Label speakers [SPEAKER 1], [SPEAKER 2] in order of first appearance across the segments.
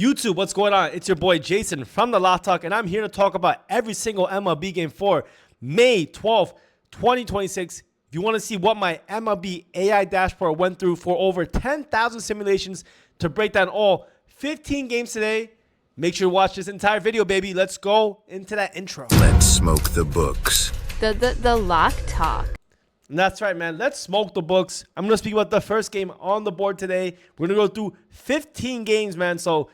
[SPEAKER 1] YouTube, what's going on? It's your boy Jason from the Lot Talk, and I'm here to talk about every single MLB game for May 12th, 2026. If you want to see what my MLB AI dashboard went through for over 10,000 simulations to break down all 15 games today, make sure to watch this entire video, baby. Let's go into that intro.
[SPEAKER 2] Let's smoke the books.
[SPEAKER 3] The Lot Talk.
[SPEAKER 1] And that's right, man. Let's smoke the books. I'm going to speak about the first game on the board today. We're going to go through 15 games, man. So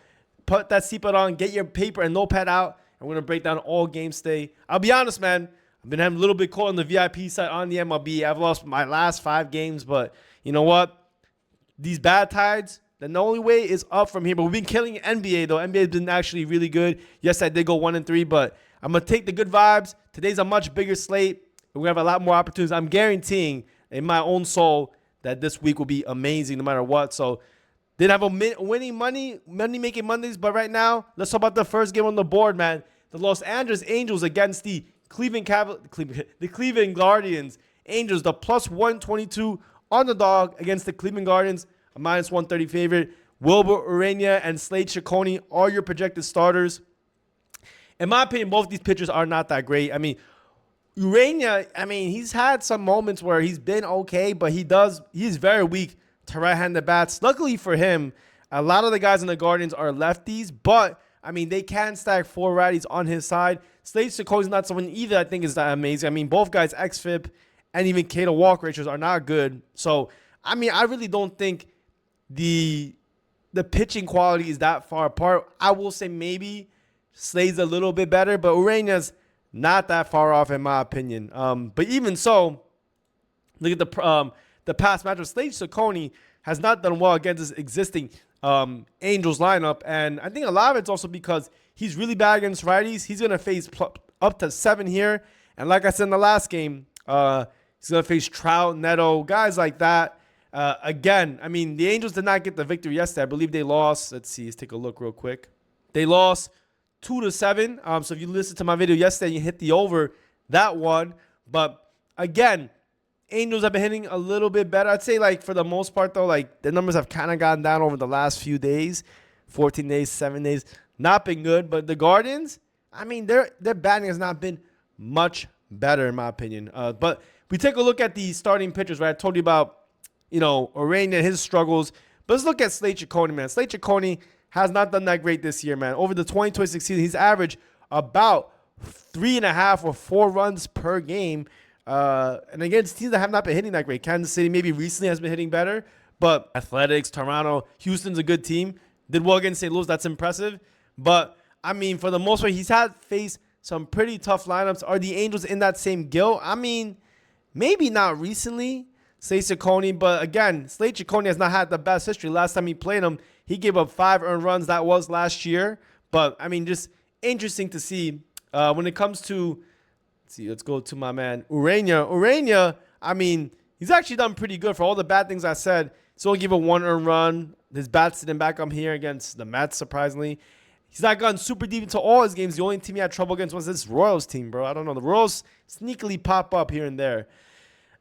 [SPEAKER 1] put that seatbelt on, get your paper and notepad out, and we're going to break down all games today. I'll be honest, man. I've been having a little bit cold on the VIP side on the MLB. I've lost my last 5 games, but you know what? These bad tides, the only way is up from here. But we've been killing NBA, though. NBA has been actually really good. Yes, I did go 1-3, but I'm going to take the good vibes. Today's a much bigger slate. We have a lot more opportunities. I'm guaranteeing in my own soul that this week will be amazing no matter what. So didn't have a winning money-making Mondays, but right now, let's talk about the first game on the board, man. The Los Angeles Angels against the Cleveland Guardians. Angels, the plus 122 underdog against the Cleveland Guardians, a minus 130 favorite. Wilbur Urania and Slate Ciccone are your projected starters. In my opinion, both these pitchers are not that great. I mean, Urania, he's had some moments where he's been okay, but he's very weak to right-handed bats. Luckily for him, a lot of the guys in the Guardians are lefties, but, they can stack 4 righties on his side. Slate Ciccone is not someone either I think is that amazing. Both guys' xFIP and even K to walk ratios are not good. So, I really don't think the pitching quality is that far apart. I will say maybe Slate's a little bit better, but Urania's not that far off in my opinion. But even so, look at the past matchup. Slate Ciccone has not done well against his existing Angels lineup, and I think a lot of it's also because he's really bad against righties. He's gonna face up to 7 here, and like I said in the last game, he's gonna face Trout, Neto, guys like that. Again, the Angels did not get the victory yesterday. I believe they lost. Let's see. Let's take a look real quick. They lost 2-7. So if you listened to my video yesterday, you hit the over that one. But again, Angels have been hitting a little bit better. I'd say, for the most part, though, the numbers have kind of gone down over the last few days, 14 days, 7 days. Not been good. But the Guardians, their batting has not been much better, in my opinion. But we take a look at the starting pitchers, right? I told you about, Urania and his struggles. But let's look at Slate Ciccone, man. Slate Ciccone has not done that great this year, man. Over the 2026 season, he's averaged about 3.5 or 4 runs per game. And against teams that have not been hitting that great. Kansas City maybe recently has been hitting better, but Athletics, Toronto, Houston's a good team. Did well against St. Louis. That's impressive. But, for the most part, he's had faced some pretty tough lineups. Are the Angels in that same guilt? Maybe not recently, Slate Ciccone. But, again, Slate Ciccone has not had the best history. Last time he played him, he gave up 5 earned runs. That was last year. But, just interesting to see when it comes to, let's go to my man, Urania. Urania, he's actually done pretty good for all the bad things I said. He's only given 1 earned run. His bats didn't back up here against the Mets, surprisingly. He's not gone super deep into all his games. The only team he had trouble against was this Royals team, bro. I don't know. The Royals sneakily pop up here and there.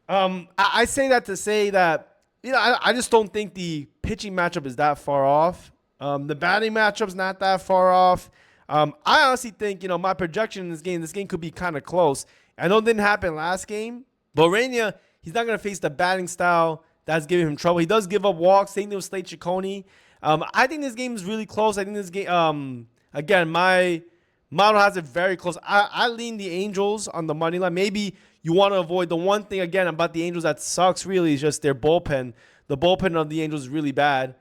[SPEAKER 1] I say that to say that, I just don't think the pitching matchup is that far off. The batting matchup's not that far off. I honestly think, my projection in this game could be kind of close. I know it didn't happen last game, but Urania, he's not going to face the batting style that's giving him trouble. He does give up walks. Same thing with Slate Ciccone. I think this game is really close. I think this game, again, my model has it very close. I lean the Angels on the money line. Maybe you want to avoid the one thing, again, about the Angels that sucks really is just their bullpen. The bullpen of the Angels is really bad.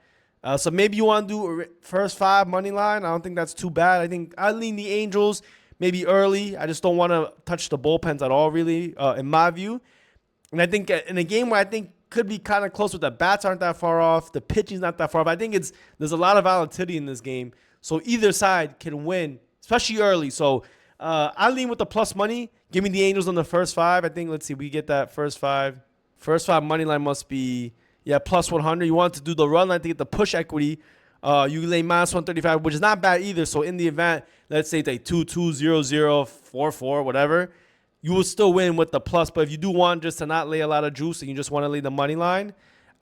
[SPEAKER 1] So maybe you want to do first 5 money line. I don't think that's too bad. I think I lean the Angels maybe early. I just don't want to touch the bullpens at all, really, in my view. And I think in a game where I think could be kind of close with the bats aren't that far off, the pitching's not that far off. I think there's a lot of volatility in this game. So either side can win, especially early. So I lean with the plus money. Give me the Angels on the first 5. I think, let's see, we get that first 5. First 5 money line must be, plus 100. You want to do the run line to get the push equity. You lay minus 135, which is not bad either. So in the event, let's say it's like 2-2, 0-0, 4-4, whatever, you will still win with the plus. But if you do want just to not lay a lot of juice and you just want to lay the money line,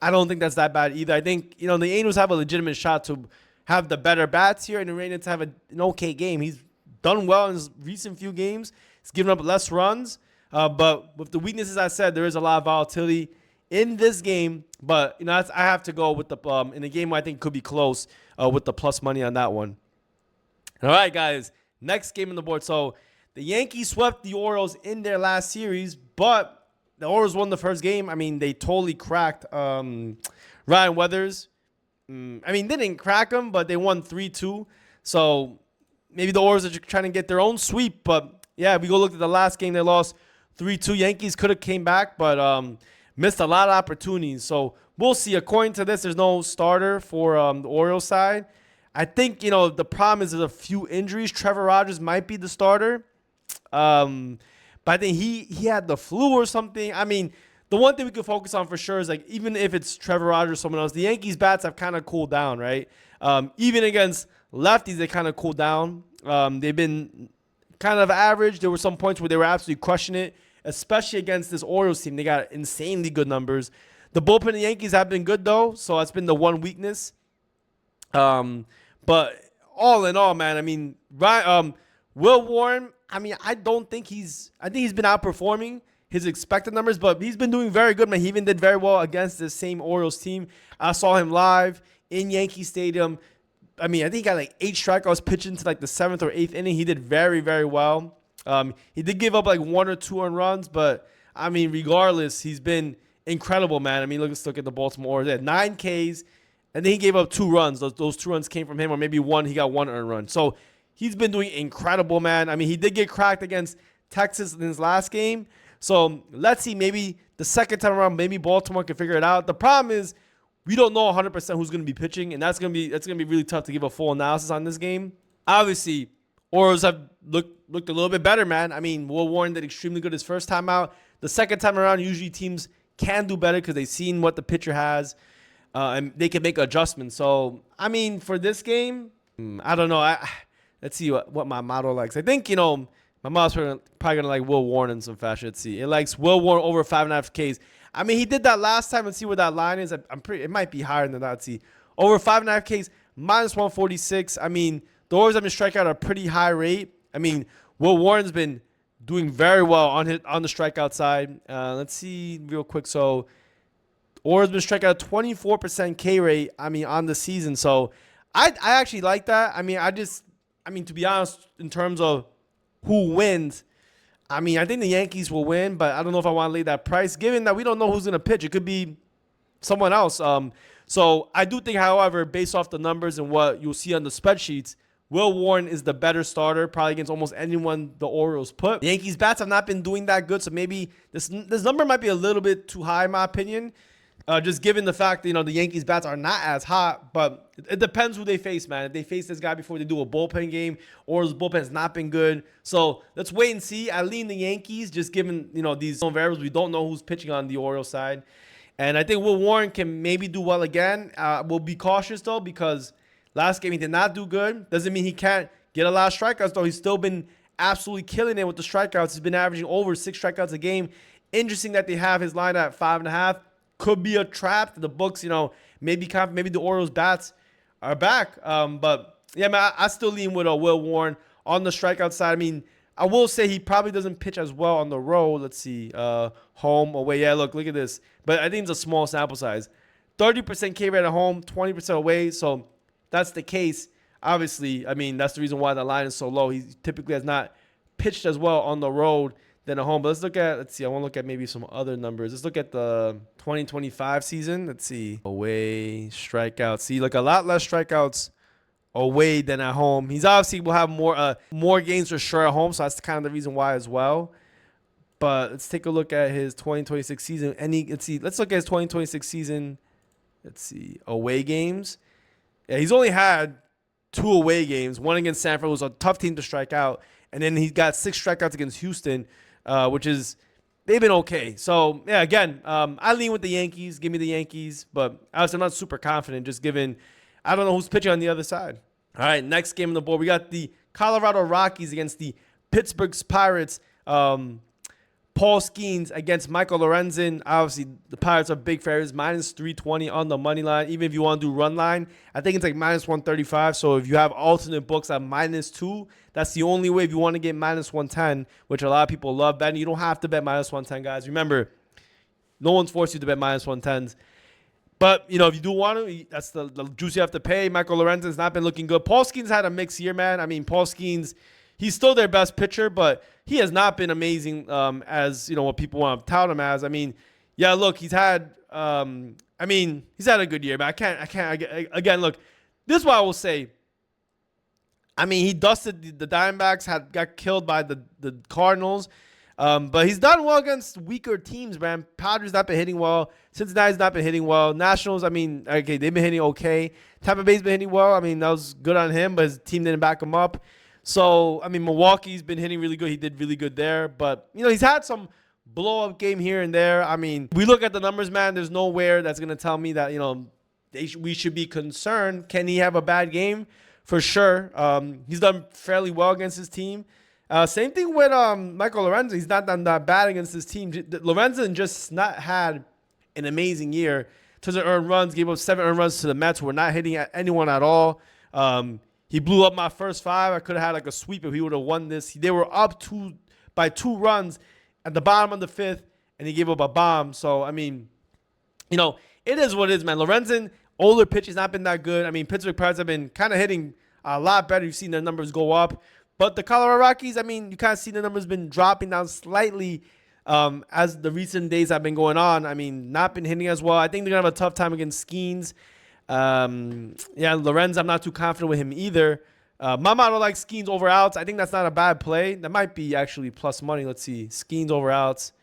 [SPEAKER 1] I don't think that's that bad either. I think, the Angels have a legitimate shot to have the better bats here, and Urania to have an okay game. He's done well in his recent few games. He's given up less runs. But with the weaknesses I said, there is a lot of volatility in this game. But, I have to go with the in a game where I think could be close with the plus money on that one. All right, guys. Next game on the board. So the Yankees swept the Orioles in their last series, but the Orioles won the first game. I mean, they totally cracked Ryan Weathers. They didn't crack him, but they won 3-2. So maybe the Orioles are just trying to get their own sweep. But, yeah, if we go look at the last game, they lost 3-2. Yankees could have came back, but missed a lot of opportunities. So we'll see. According to this, there's no starter for the Orioles side. I think, the problem is there's a few injuries. Trevor Rogers might be the starter. But I think he had the flu or something. I mean, the one thing we can focus on for sure is, like, even if it's Trevor Rogers or someone else, the Yankees bats have kind of cooled down, right? Even against lefties, they kind of cooled down. They've been kind of average. There were some points where they were absolutely crushing it, especially against this Orioles team. They got insanely good numbers. The bullpen of the Yankees have been good, though, so that's been the one weakness. But all in all, man, I mean, Will Warren, I think he's been outperforming his expected numbers, but he's been doing very good, man. He even did very well against the same Orioles team. I saw him live in Yankee Stadium. I think he got like 8 strikeouts pitching to like the 7th or 8th inning. He did very, very well. He did give up like 1 or 2 earned runs, but regardless, he's been incredible, man. Let's look at the Baltimore Orioles. They had 9 Ks. And then he gave up 2 runs. Those 2 runs came from him, or maybe one. He got 1 earned run. So he's been doing incredible, man. He did get cracked against Texas in his last game. So let's see. Maybe the second time around, maybe Baltimore can figure it out. The problem is we don't know 100% who's going to be pitching, and that's going to be really tough to give a full analysis on this game. Obviously, Orioles have looked a little bit better, man. Will Warren did extremely good his first time out. The second time around, usually teams can do better because they've seen what the pitcher has. And they can make adjustments. So, for this game, I don't know. Let's see what my model likes. I think, my model's probably going to like Will Warren in some fashion. Let's see. It likes Will Warren over 5.5 Ks. He did that last time. Let's see what that line is. It might be higher than that. Let's see. Over 5.5 Ks, minus 146. The Orioles have been striking out at a pretty high rate. Will Warren's been doing very well on the strikeout side. Let's see real quick. So, Orioles been striking out a 24% K rate, on the season. So I actually like that. To be honest, in terms of who wins, I think the Yankees will win, but I don't know if I want to lay that price, given that we don't know who's going to pitch. It could be someone else. So I do think, however, based off the numbers and what you'll see on the spreadsheets, Will Warren is the better starter, probably against almost anyone the Orioles put. The Yankees bats have not been doing that good, so maybe this number might be a little bit too high, in my opinion. Just given the fact that, the Yankees bats are not as hot, but it depends who they face, man. If they face this guy before they do a bullpen game, or his bullpen has not been good. So let's wait and see. I lean the Yankees, just given, these variables. We don't know who's pitching on the Orioles side. And I think Will Warren can maybe do well again. We'll be cautious, though, because last game he did not do good. Doesn't mean he can't get a lot of strikeouts, though. He's still been absolutely killing it with the strikeouts. He's been averaging over 6 strikeouts a game. Interesting that they have his line at 5.5. Could be a trap. The books, maybe the Orioles bats are back. But yeah, man, I still lean with Will Warren on the strikeout side. I will say he probably doesn't pitch as well on the road. Let's see, home, away. Yeah, look at this. But I think it's a small sample size. 30% K rate at home, 20% away. So that's the case. Obviously, that's the reason why the line is so low. He typically has not pitched as well on the road than at home. But let's see. I want to look at maybe some other numbers. Let's look at the 2025 season. Let's see. Away, strikeouts. See, like a lot less strikeouts away than at home. He's obviously will have more games for sure at home, so that's kind of the reason why as well. But let's take a look at his 2026 season. Let's look at his 2026 season. Let's see. Away games. Yeah, he's only had 2 away games. One against Sanford was a tough team to strike out. And then he got 6 strikeouts against Houston, which is, they've been okay. So, yeah, again, I lean with the Yankees. Give me the Yankees. But I'm not super confident, just given I don't know who's pitching on the other side. All right, next game on the board. We got the Colorado Rockies against the Pittsburgh Pirates. Paul Skenes against Michael Lorenzen. Obviously, the Pirates are big favorites. Minus 320 on the money line. Even if you want to do run line, I think it's like minus 135. So if you have alternate books at minus 2, that's the only way if you want to get minus 110, which a lot of people love betting. You don't have to bet minus 110, guys. Remember, no one's forced you to bet minus 110s. But, you know, if you do want to, that's the juice you have to pay. Michael Lorenzen's not been looking good. Paul Skenes had a mixed year, man. I mean, Paul Skenes, he's still their best pitcher, but he has not been amazing as, you know, what people want to tout him as. I mean, yeah, look, he's had he's had a good year, but again, look, this is what I will say. I mean, he dusted the Diamondbacks, got killed by the Cardinals. But he's done well against weaker teams, man. Padres not been hitting well. Cincinnati's not been hitting well. Nationals, I mean, okay, they've been hitting okay. Tampa Bay's been hitting well. I mean, that was good on him, but his team didn't back him up. So, I mean, Milwaukee's been hitting really good. He did really good there. But, you know, he's had some blow-up game here and there. I mean, we look at the numbers, man. There's nowhere that's going to tell me that, you know, we should be concerned. Can he have a bad game? For sure. He's done fairly well against his team. Same thing with Michael Lorenzen. He's not done that bad against his team. Lorenzen just not had an amazing year. In terms of earned runs, gave up 7 earned runs to the Mets. We're not hitting at anyone at all. He blew up my first 5. I could have had like a sweep if he would have won this. They were up by 2 runs at the bottom of the 5th, and he gave up a bomb. So, I mean, you know, it is what it is, man. Lorenzen, older pitch, has not been that good. I mean, Pittsburgh Pirates have been kind of hitting a lot better. You've seen their numbers go up. But the Colorado Rockies, I mean, you kind of see the numbers been dropping down slightly as the recent days have been going on. I mean, not been hitting as well. I think they're going to have a tough time against Skenes. Yeah, Lorenz, I'm not too confident with him either. Mama, I don't like Skenes over outs. I think that's not a bad play. That might be actually plus money. Let's see. Skenes over outs.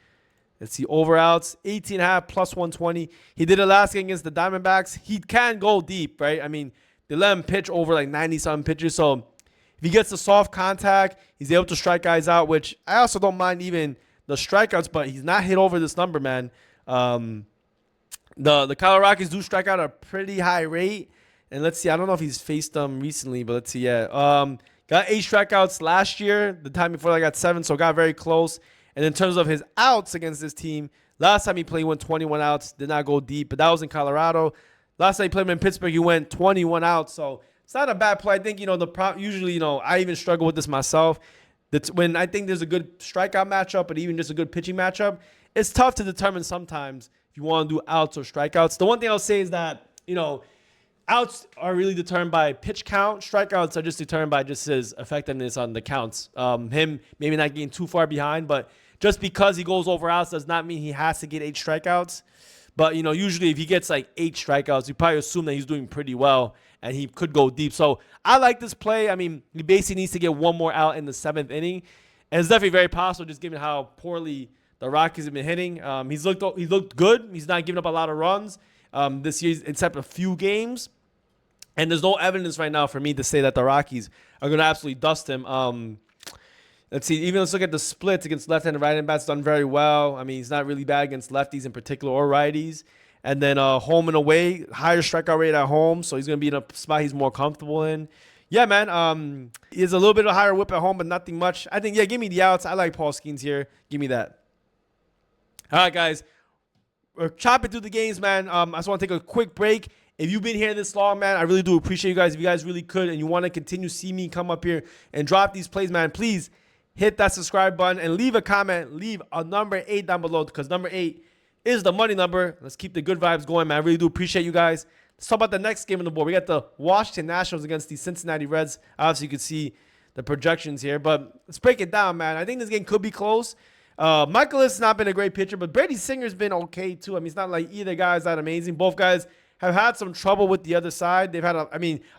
[SPEAKER 1] Let's see. Over outs. 18.5 plus 120. He did it last game against the Diamondbacks. He can go deep, right? I mean, they let him pitch over like 90-something pitches. So if he gets the soft contact, he's able to strike guys out, which I also don't mind even the strikeouts, but he's not hit over this number, man. The Colorado Rockies do strike out at a pretty high rate. And let's see, I don't know if he's faced them recently, but let's see, yeah. Got 8 strikeouts last year. The time before I got 7, so got very close. And in terms of his outs against this team, last time he played, he went 21 outs, did not go deep, but that was in Colorado. Last time he played him in Pittsburgh, he went 21 outs, so it's not a bad play. I think, you know, usually, you know, I even struggle with this myself. That's when I think there's a good strikeout matchup, but even just a good pitching matchup, it's tough to determine sometimes if you want to do outs or strikeouts. The one thing I'll say is that, you know, outs are really determined by pitch count. Strikeouts are just determined by just his effectiveness on the counts. Him maybe not getting too far behind, but just because he goes over outs does not mean he has to get 8 strikeouts. But, you know, usually if he gets like 8 strikeouts, you probably assume that he's doing pretty well and he could go deep. So I like this play. I mean, he basically needs to get 1 more out in the 7th inning. And it's definitely very possible just given how poorly the Rockies have been hitting. He looked good. He's not giving up a lot of runs this year except a few games. And there's no evidence right now for me to say that the Rockies are going to absolutely dust him. Let's see. Let's look at the splits against left-handed and right-handed bats. Done very well. I mean, he's not really bad against lefties in particular or righties. And then home and away, higher strikeout rate at home. So he's going to be in a spot he's more comfortable in. Yeah, man. He has a little bit of higher whip at home, but nothing much. I think, yeah, give me the outs. I like Paul Skenes here. Give me that. All right, guys. We're chopping through the games, man. I just want to take a quick break. If you've been here this long, man, I really do appreciate you guys. If you guys really could and you want to continue to see me come up here and drop these plays, man, please hit that subscribe button and leave a comment. Leave a number 8 down below because number 8 is the money number. Let's keep the good vibes going, man. I really do appreciate you guys. Let's talk about the next game on the board. We got the Washington Nationals against the Cincinnati Reds. Obviously, you can see the projections here, but let's break it down, man. I think this game could be close. Michael has not been a great pitcher, but Brady Singer's been okay, too. I mean, it's not like either guy is that amazing. Both guys have had some trouble with the other side.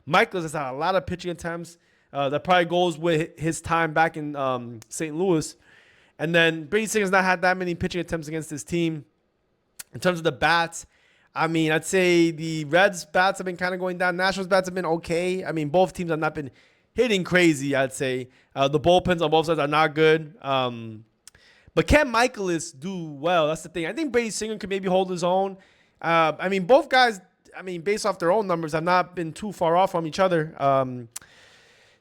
[SPEAKER 1] Michaels has had a lot of pitching attempts. That probably goes with his time back in St. Louis. And then Brady Singer's not had that many pitching attempts against his team. In terms of the bats, I mean, I'd say the Reds' bats have been kind of going down. Nationals' bats have been okay. I mean, both teams have not been hitting crazy, I'd say. The bullpens on both sides are not good. But can Michaelis do well? That's the thing. I think Brady Singer could maybe hold his own. I mean, both guys, based off their own numbers, have not been too far off from each other.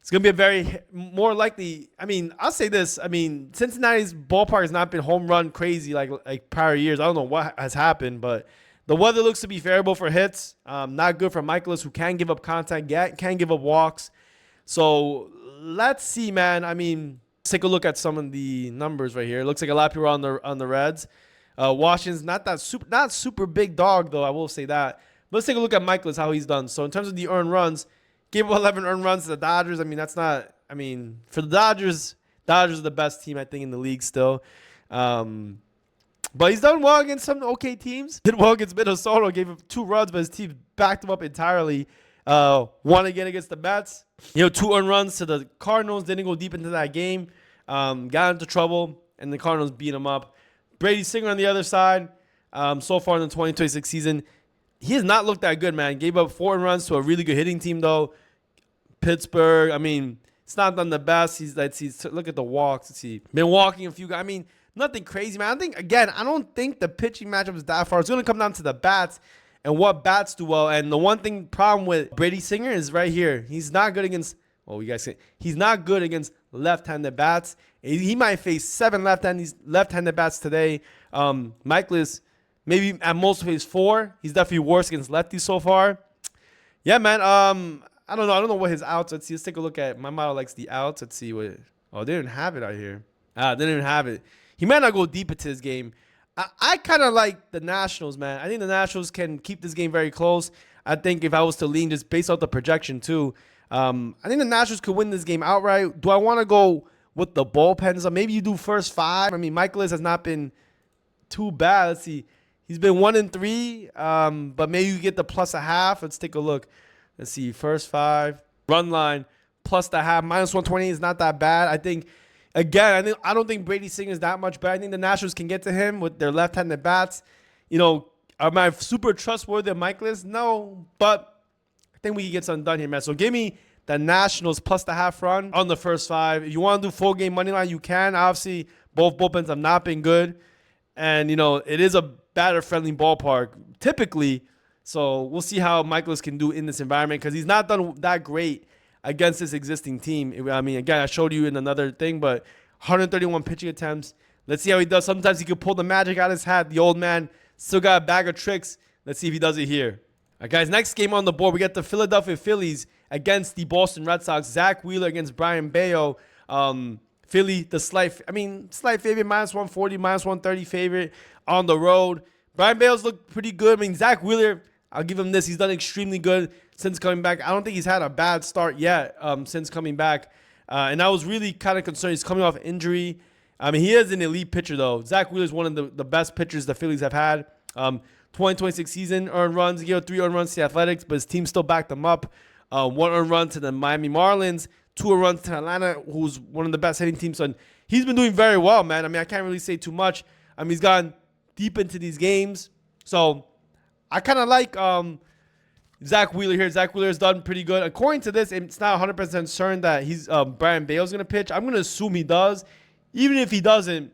[SPEAKER 1] It's going to be a very more likely. I mean, I'll say this. I mean, Cincinnati's ballpark has not been home run crazy like prior years. I don't know what has happened, but the weather looks to be favorable for hits. Not good for Michaelis, who can give up contact, can give up walks. So let's see, man. I mean, let's take a look at some of the numbers right here. It looks like a lot of people are on the Reds. Washington's not super big dog though. I will say that. But let's take a look at Michaelis, how he's done. So in terms of the earned runs, gave up 11 earned runs to the Dodgers. I mean, that's not. I mean, for the Dodgers are the best team I think in the league still. But he's done well against some okay teams. Did well against Minnesota. Gave him 2 runs, but his team backed him up entirely. Won again against the Mets. 2 earned runs to the Cardinals. Didn't go deep into that game. Got into trouble, and the Cardinals beat him up. Brady Singer on the other side. So far in the 2026 season, he has not looked that good, man. Gave up 4 earned runs to a really good hitting team, though. Pittsburgh, I mean, it's not done the best. Look at the walks. Let's see. Been walking a few guys. I mean, nothing crazy, man. I don't think the pitching matchup is that far. It's going to come down to the bats and what bats do well. And the one problem with Brady Singer is right here. He's not good against, he's not good against left-handed bats. He might face 7 left-handed bats today. Michaelis, maybe at most face 4. He's definitely worse against lefties so far. Yeah, man. I don't know what his outs. Let's see. Let's take a look at. My model likes the outs. Let's see what. Oh, they didn't have it out here. They didn't even have it. He might not go deep into his game. I kind of like the Nationals, man. I think the Nationals can keep this game very close. I think if I was to lean just based off the projection too, I think the Nationals could win this game outright. Do I want to go with the bullpens? Maybe you do first 5. I mean, Michaelis has not been too bad. Let's see. He's been 1-3, but maybe you get the +0.5. Let's take a look. Let's see. First 5. Run line +0.5. -120 is not that bad. I think. Again, I don't think Brady Singer is that much better. I think the Nationals can get to him with their left-handed bats. Am I super trustworthy of Michaelis? No, but I think we can get something done here, man. So give me the Nationals +0.5 run on the first 5. If you want to do full game money line, you can. Obviously, both bullpens have not been good, and it is a batter-friendly ballpark typically. So we'll see how Michaelis can do in this environment because he's not done that great against this existing team. I mean, again, I showed you in another thing, but 131 pitching attempts. Let's see how he does. Sometimes he could pull the magic out of his hat. The old man still got a bag of tricks. Let's see if he does it here. All right, guys, next game on the board, we got the Philadelphia Phillies against the Boston Red Sox. Zach Wheeler against Brian Bayo. Philly, the slight favorite, -140, -130 favorite on the road. Brian Bayo's looked pretty good. I mean, Zach Wheeler, I'll give him this. He's done extremely good since coming back. I don't think he's had a bad start yet since coming back. And I was really kind of concerned. He's coming off injury. I mean, he is an elite pitcher, though. Zach Wheeler is one of the best pitchers the Phillies have had. 2026 season, earned runs. He gave 3 earned runs to the Athletics, but his team still backed him up. 1 earned run to the Miami Marlins. 2 earned runs to Atlanta, who's one of the best hitting teams. So he's been doing very well, man. I mean, I can't really say too much. I mean, he's gone deep into these games. So I kind of like Zach Wheeler here. Zach Wheeler has done pretty good. According to this, it's not 100% certain that he's Brian Bale's going to pitch. I'm going to assume he does. Even if he doesn't,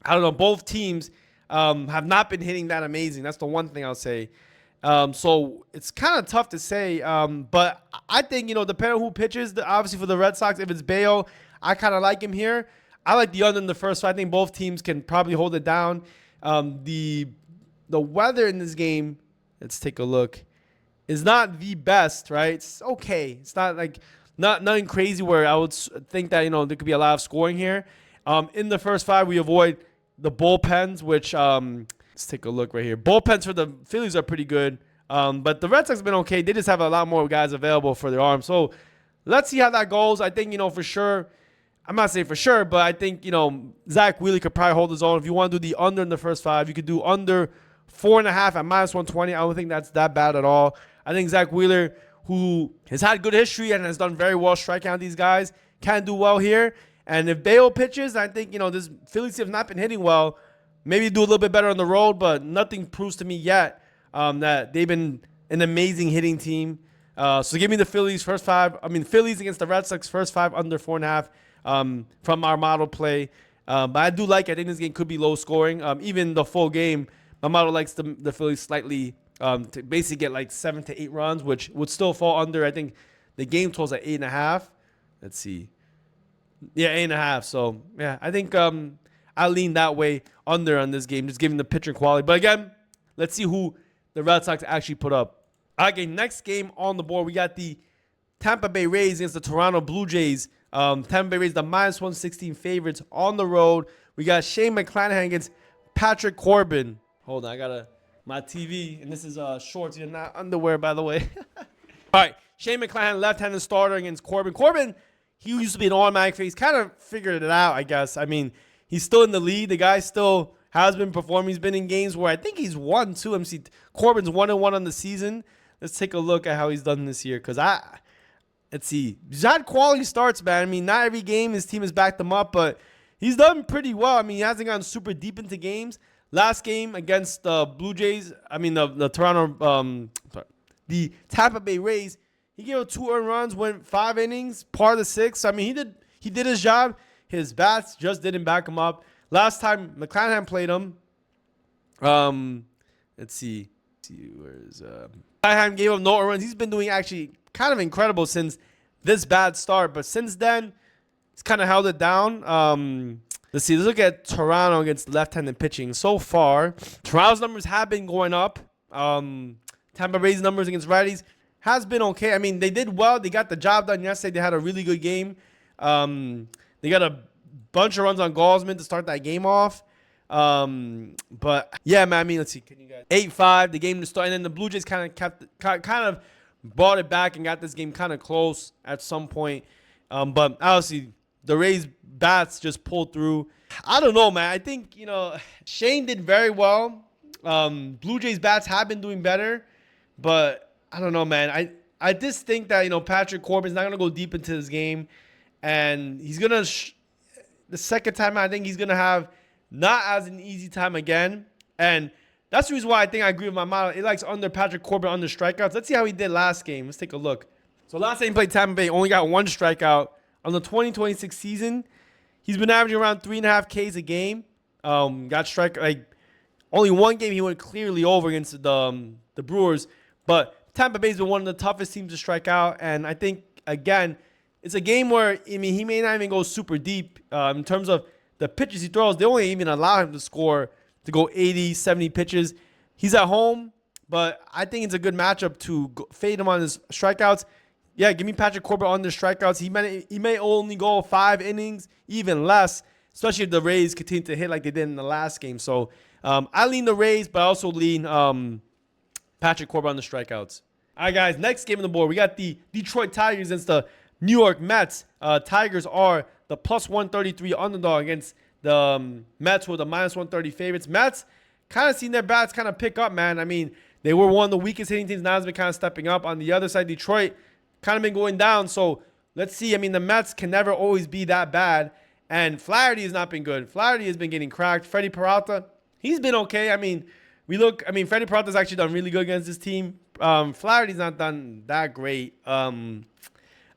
[SPEAKER 1] I don't know. Both teams have not been hitting that amazing. That's the one thing I'll say. So it's kind of tough to say. But I think, depending on who pitches, obviously for the Red Sox, if it's Bale, I kind of like him here. I like the under in the first. So I think both teams can probably hold it down. The weather in this game, let's take a look, is not the best, right? It's okay. It's not like nothing crazy where I would think that there could be a lot of scoring here. In the first 5, we avoid the bullpens, which let's take a look right here. Bullpens for the Phillies are pretty good, but the Red Sox have been okay. They just have a lot more guys available for their arms. So let's see how that goes. I think for sure. I'm not saying for sure, but I think Zach Wheeler could probably hold his own. If you want to do the under in the first 5, you could do under 4.5 at -120. I don't think that's that bad at all. I think Zach Wheeler, who has had good history and has done very well striking out these guys, can do well here. And if Bayo pitches, I think, this Phillies team has not been hitting well. Maybe do a little bit better on the road, but nothing proves to me yet that they've been an amazing hitting team. So give me the Phillies first 5. I mean, Phillies against the Red Sox first 5 under 4.5 from our model play. But I do like it. I think this game could be low scoring. Even the full game, my model likes the Phillies slightly to basically get like 7 to 8 runs, which would still fall under. I think the game total's at 8.5. Let's see. Yeah, 8.5. So, yeah, I think I lean that way under on this game, just giving the pitcher quality. But again, let's see who the Red Sox actually put up. Okay, next game on the board, we got the Tampa Bay Rays against the Toronto Blue Jays. Tampa Bay Rays, the -116 favorites on the road. We got Shane McClanahan against Patrick Corbin. Hold on, I got my TV, and this is shorts, not underwear, by the way. All right, Shane McClanahan, left-handed starter against Corbin. Corbin, he used to be an automatic face. Kind of figured it out, I guess. I mean, he's still in the lead. The guy still has been performing. He's been in games where I think he's won, too. MC Corbin's 1-1 on the season. Let's take a look at how he's done this year. Because let's see. He's had quality starts, man. I mean, not every game his team has backed him up, but he's done pretty well. I mean, he hasn't gotten super deep into games. Last game against the Blue Jays, I mean, the Tampa Bay Rays, he gave up 2 earned runs, went 5 innings, par of the 6. I mean, he did his job. His bats just didn't back him up. Last time McClanahan played him, let's see. Where's McClanahan gave up no earned runs. He's been doing actually kind of incredible since this bad start, but since then, he's kind of held it down. Let's see. Let's look at Toronto against left-handed pitching. So far, Toronto's numbers have been going up. Tampa Bay's numbers against righties has been okay. I mean, they did well. They got the job done yesterday. They had a really good game. They got a bunch of runs on Gosman to start that game off. But yeah, man. I mean, let's see. Can you guys 8-5? The game to start, and then the Blue Jays kind of brought it back and got this game kind of close at some point. But obviously, the Rays bats just pulled through. I don't know, man. I think Shane did very well. Blue Jays bats have been doing better, but I don't know, man. I just think that Patrick Corbin's not gonna go deep into this game, and he's gonna the second time I think he's gonna have not as an easy time again, and that's the reason why I think I agree with my model. It likes under Patrick Corbin under strikeouts. Let's see how he did last game. Let's take a look. So last time he played Tampa Bay, only got 1 strikeout on the 2026 season. He's been averaging around 3.5 Ks a game. Got strike only 1 game he went clearly over against the Brewers, but Tampa Bay's been one of the toughest teams to strike out, and I think again it's a game where he may not even go super deep in terms of the pitches he throws. They only even allow him to go 80, 70 pitches. He's at home, but I think it's a good matchup to fade him on his strikeouts. Yeah, give me Patrick Corbin on the strikeouts. He may only go 5 innings, even less, especially if the Rays continue to hit like they did in the last game. So I lean the Rays, but I also lean Patrick Corbin on the strikeouts. All right, guys, next game on the board, we got the Detroit Tigers against the New York Mets. Tigers are the +133 underdog against the Mets, who are the -130 favorites. Mets kind of seen their bats kind of pick up, man. I mean, they were one of the weakest hitting teams. Now it's been kind of stepping up. On the other side, Detroit kind of been going down. So let's see. I mean, the Mets can never always be that bad. And Flaherty has not been good. Flaherty has been getting cracked. Freddie Peralta, he's been okay. I mean, Freddie Peralta's actually done really good against this team. Flaherty's not done that great.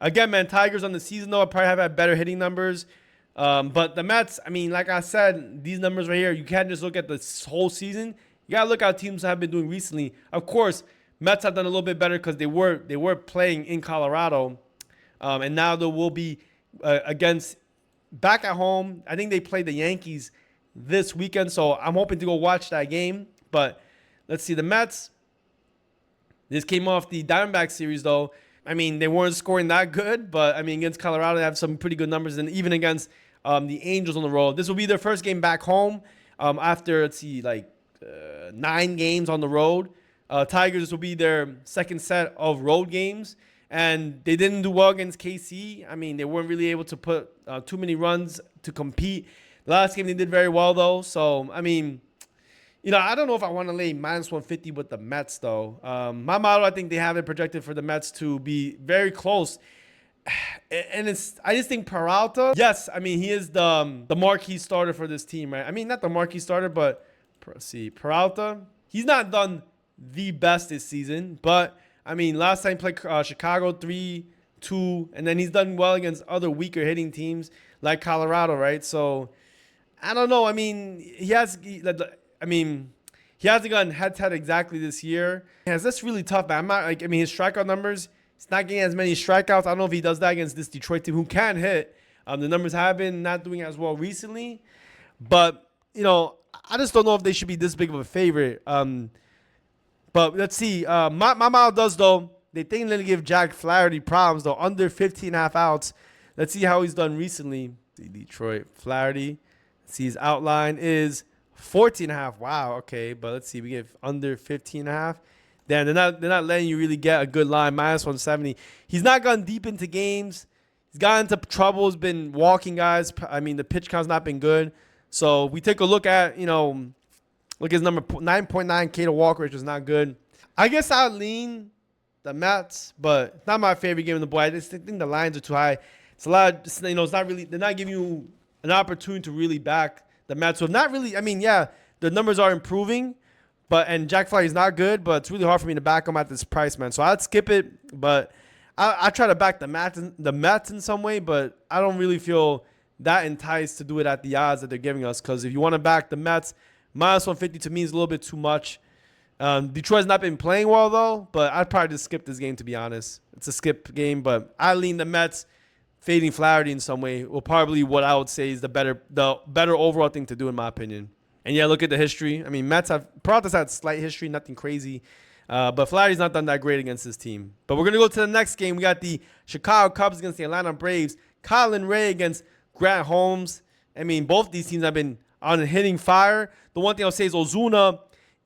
[SPEAKER 1] Again, man, Tigers on the season, though, probably have had better hitting numbers. But the Mets, I mean, like I said, these numbers right here, you can't just look at this whole season. You got to look at how teams have been doing recently. Of course, Mets have done a little bit better because they were playing in Colorado. And now they will be back at home. I think they played the Yankees this weekend, so I'm hoping to go watch that game. But let's see, the Mets, this came off the Diamondbacks series, though. I mean, they weren't scoring that good, but, I mean, against Colorado, they have some pretty good numbers. And even against the Angels on the road. This will be their first game back home after, let's see, 9 games on the road. Tigers, this will be their second set of road games. And they didn't do well against KC. I mean, they weren't really able to put too many runs to compete. The last game, they did very well, though. So, I mean, I don't know if I want to lay -150 with the Mets, though. My model, I think they have it projected for the Mets to be very close. And I just think Peralta, yes, I mean, he is the marquee starter for this team, right? I mean, not the marquee starter, but see, Peralta, he's not done the best this season. But, I mean, last time he played Chicago 3-2, and then he's done well against other weaker hitting teams like Colorado, right? So, I don't know. I mean, he hasn't gotten head-to-head exactly this year. Yeah, that's really tough, man. His strikeout numbers, He's not getting as many strikeouts. I don't know if he does that against this Detroit team who can hit. The numbers have been not doing as well recently. But, I just don't know if they should be this big of a favorite. But let's see. My model does, though. They think they're going to give Jack Flaherty problems, though, under 15.5 outs. Let's see how he's done recently. The Detroit Flaherty. Let's see, his outline is 14.5. Wow, okay. But let's see. We give under 15.5. Damn, they're not letting you really get a good line. Minus 170. He's not gone deep into games. He's gotten into trouble. He's been walking guys. I mean, the pitch count's not been good. So we take a look at, look at his number 9.9K to walk rate, which is not good. I guess I'll lean the Mets, but it's not my favorite game in the board. I just think the lines are too high. It's a lot. It's not really. They're not giving you an opportunity to really back the Mets. So not really. I mean, yeah, the numbers are improving, and Jack Flaherty's not good, but it's really hard for me to back him at this price, man. So I'd skip it, but I try to back the Mets in some way, but I don't really feel that enticed to do it at the odds that they're giving us. Because if you want to back the Mets, minus 150 to me is a little bit too much. Detroit's not been playing well, though, but I'd probably just skip this game, to be honest. It's a skip game, but I lean the Mets fading Flaherty in some way will probably what I would say is the better overall thing to do, in my opinion. And, yeah, look at the history. I mean, Peralta's had slight history, nothing crazy. But Flaherty's not done that great against this team. But we're going to go to the next game. We got the Chicago Cubs against the Atlanta Braves. Colin Ray against Grant Holmes. I mean, both these teams have been on a hitting fire. The one thing I'll say is Ozuna,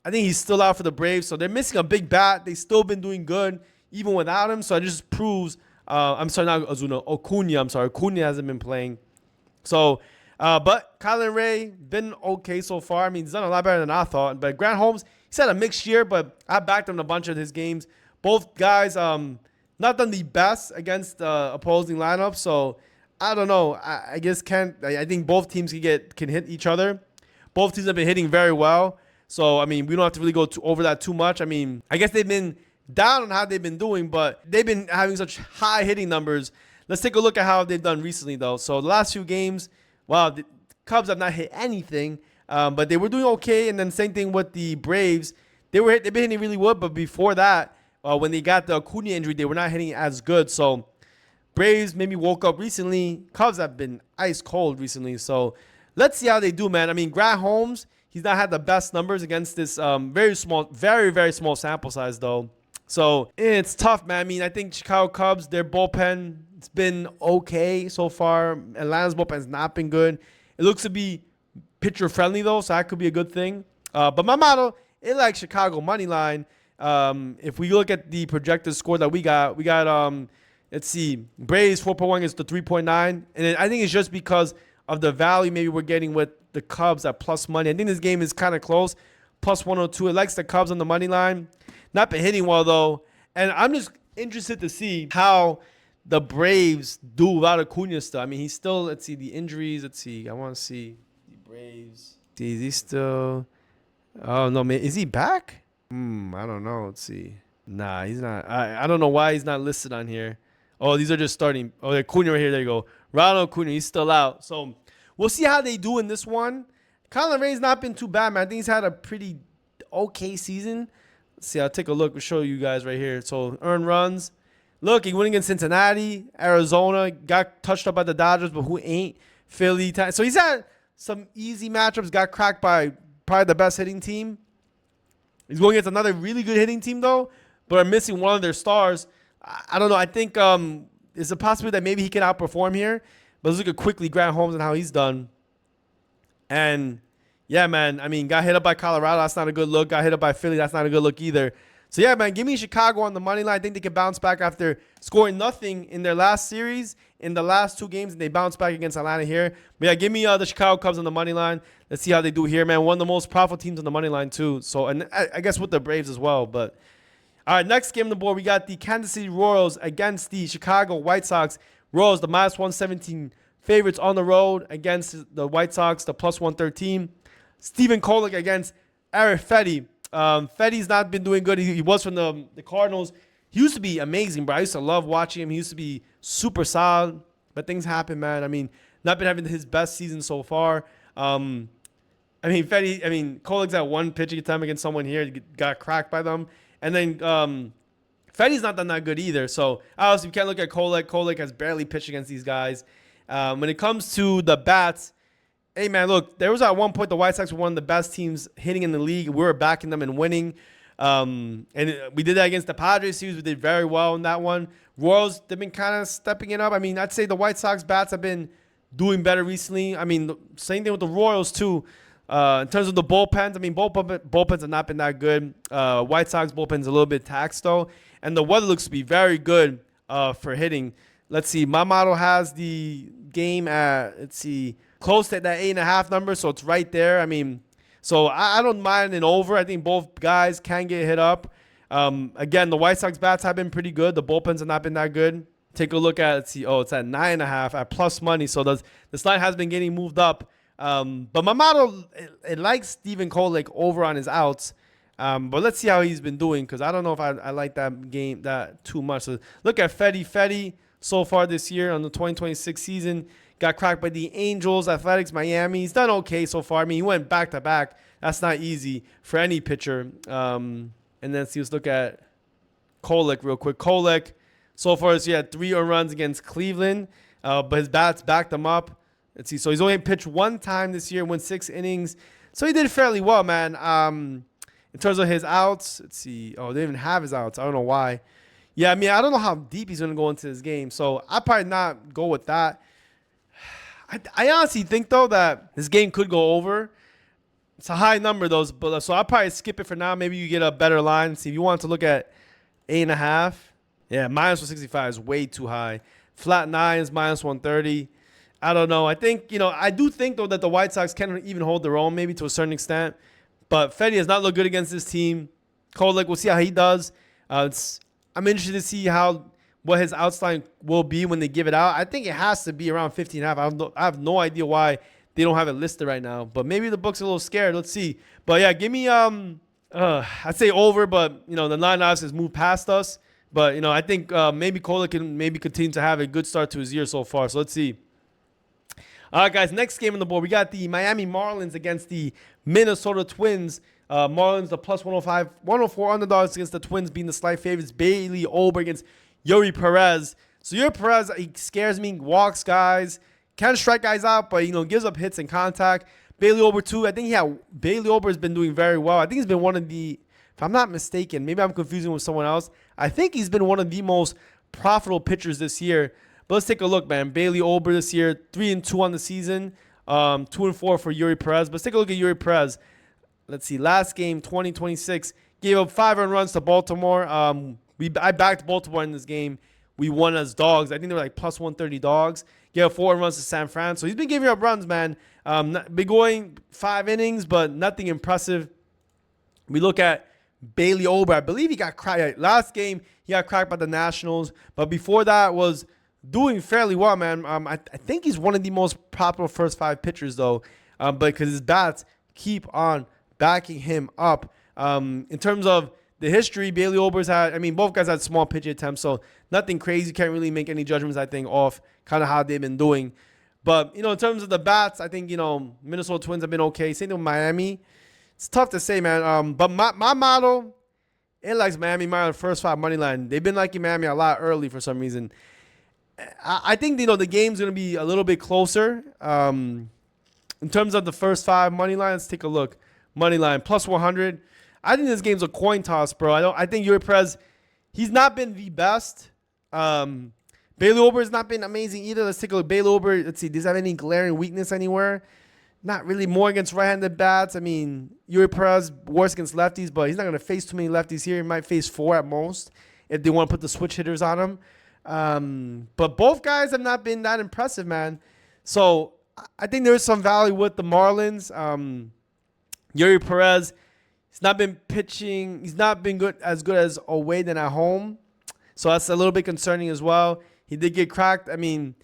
[SPEAKER 1] I think he's still out for the Braves, so they're missing a big bat. They've still been doing good even without him, so it just proves I'm sorry, not Ozuna, Acuna hasn't been playing. So, but Colin Ray, been okay so far. I mean, he's done a lot better than I thought. But Grant Holmes, he's had a mixed year, but I backed him in a bunch of his games. Both guys not done the best against opposing lineups, so I don't know. I guess I think both teams can hit each other. Both teams have been hitting very well. So, I mean, we don't have to really go over that too much. I mean, I guess they've been down on how they've been doing, but they've been having such high hitting numbers. Let's take a look at how they've done recently, though. So, the last few games, wow, the Cubs have not hit anything, but they were doing okay. And then same thing with the Braves. They've been hitting really well, but before that, when they got the Acuna injury, they were not hitting as good. So, Braves maybe woke up recently. Cubs have been ice cold recently. So, let's see how they do, man. I mean, Grant Holmes, he's not had the best numbers against this very, very small sample size, though. So it's tough, man. I mean, I think Chicago Cubs, their bullpen, it's been okay so far. Atlanta's bullpen has not been good. It looks to be pitcher-friendly, though, so that could be a good thing. But my model, it likes Chicago money line. If we look at the projected score that we got, let's see, Braves 4.1 is the 3.9. And I think it's just because of the value maybe we're getting with the Cubs at plus money. I think this game is kind of close. Plus 102. It likes the Cubs on the money line. Not been hitting well, though. And I'm just interested to see how the Braves do without Acuna still. I mean, he's still, let's see, the injuries. Let's see. I want to see the Braves. Is he still? Oh, no, man. Is he back? I don't know. Let's see. Nah, he's not. I don't know why he's not listed on here. Oh, these are just starting. Oh, Acuna right here. There you go. Ronald Acuna, he's still out. So we'll see how they do in this one. Colin Ray's not been too bad, man. I think he's had a pretty okay season. Let's see, I'll take a look. We'll show you guys right here. So earned runs. Look, he went against Cincinnati, Arizona, got touched up by the Dodgers, but who ain't? Philly. So he's had some easy matchups, got cracked by probably the best hitting team. He's going against another really good hitting team, though, but are missing one of their stars. I don't know. I think there's a possibility that maybe he can outperform here. But let's look at quickly Grant Holmes and how he's done. And, yeah, man, I mean, got hit up by Colorado. That's not a good look. Got hit up by Philly. That's not a good look either. So, yeah, man, give me Chicago on the money line. I think they can bounce back after scoring nothing in their last series. In the last two games, and they bounce back against Atlanta here. But, yeah, give me the Chicago Cubs on the money line. Let's see how they do here, man. One of the most profitable teams on the money line, too. So, and I guess with the Braves as well. But, all right, next game on the board, we got the Kansas City Royals against the Chicago White Sox. Royals, the minus 117 favorites on the road against the White Sox, the plus 113. Stephen Kolek against Eric Fetty. Fetty's not been doing good. He was from the Cardinals. He used to be amazing, bro. I used to love watching him. He used to be super solid, but things happen, man. I mean, not been having his best season so far. Kolek's at one pitching time against someone here. Got cracked by them. And then Fetty's not done that good either. So obviously we can't look at Kolek. Kolek has barely pitched against these guys. When it comes to the bats, hey man, look, there was at one point the White Sox were one of the best teams hitting in the league. We were backing them and winning. We did that against the Padres series. We did very well in that one. Royals, they've been kind of stepping it up. I mean, I'd say the White Sox bats have been doing better recently. I mean, same thing with the Royals too. In terms of the bullpens, I mean, bullpens have not been that good. White Sox bullpen's a little bit taxed though, and the weather looks to be very good for hitting. Let's see, my model has the game at, let's see, close to that 8.5 number, so it's right there. I mean, so I don't mind an over. I think both guys can get hit up. Again, the White Sox bats have been pretty good. The bullpens have not been that good. Take a look at, let's see, it's at 9.5 at plus money. So the line has been getting moved up. But my model, it likes Steven Kolek over on his outs. But let's see how he's been doing, because I don't know if I like that game that too much. So look at Fetty. Fetty so far this year on the 2026 season got cracked by the Angels, Athletics, Miami. He's done okay so far. I mean, he went back to back. That's not easy for any pitcher. And then let's look at Kolek real quick. Kolek so far this year had 3 earned runs against Cleveland, but his bats backed him up. Let's see. So he's only pitched 1 time this year, went 6 innings. So he did fairly well, man. In terms of his outs, let's see. Oh, they didn't even have his outs. I don't know why. Yeah, I mean, I don't know how deep he's going to go into this game. So I'd probably not go with that. I honestly think, though, that this game could go over. It's a high number, though. So I'll probably skip it for now. Maybe you get a better line. See, if you want to look at 8.5. Yeah, -165 is way too high. Flat 9 is -130. I don't know. I think, I do think, though, that the White Sox can even hold their own, maybe to a certain extent. But Fetty has not looked good against this team. Kolek, we'll see how he does. I'm interested to see what his outside will be when they give it out. I think it has to be around 15.5. I have no idea why they don't have it listed right now. But maybe the book's a little scared. Let's see. But yeah, give me I'd say over, but the line obviously has moved past us. But I think maybe Kolek can maybe continue to have a good start to his year so far. So let's see. All right, guys, next game on the board, we got the Miami Marlins against the Minnesota Twins. Marlins, the plus 105, 104 underdogs against the Twins being the slight favorites. Bailey Ober against Yuri Perez. So Yuri Perez, he scares me, walks guys, can strike guys out, but, gives up hits and contact. Bailey Ober, too. I think, Bailey Ober has been doing very well. I think he's been one of the, if I'm not mistaken, maybe I'm confusing with someone else. I think he's been one of the most profitable pitchers this year. But let's take a look, man. Bailey Ober this year, 3-2 on the season, 2-4 for Yuri Perez. But let's take a look at Yuri Perez. Let's see. Last game, 2026, gave up 5 earned runs to Baltimore. I backed Baltimore in this game. We won as dogs. I think they were like plus 130 dogs. Gave up 4 earned runs to San Fran. So he's been giving up runs, man. Been going 5 innings, but nothing impressive. We look at Bailey Ober. I believe he got cracked. Last game, he got cracked by the Nationals. But before that was doing fairly well, man. I think he's one of the most popular first 5 pitchers, though, but because his bats keep on backing him up. In terms of the history, Bailey Ober's had, both guys had small pitch attempts, so nothing crazy. Can't really make any judgments, I think, off kind of how they've been doing. But, in terms of the bats, I think, Minnesota Twins have been okay. Same thing with Miami. It's tough to say, man. But my model, it likes Miami on the first 5 money line. They've been liking Miami a lot early for some reason. I think, the game's going to be a little bit closer. In terms of the first 5 money line, let's take a look. Money line, plus 100. I think this game's a coin toss, bro. I think Yuri Perez, he's not been the best. Bailey Ober has not been amazing either. Let's take a look. Bailey Ober, let's see. Does he have any glaring weakness anywhere? Not really. More against right-handed bats. Yuri Perez, worse against lefties, but he's not going to face too many lefties here. He might face 4 at most if they want to put the switch hitters on him. But both guys have not been that impressive, man. So I think there is some value with the Marlins. Yuri Perez, he's not been pitching. He's not been as good as away than at home. So that's a little bit concerning as well. He did get cracked. I think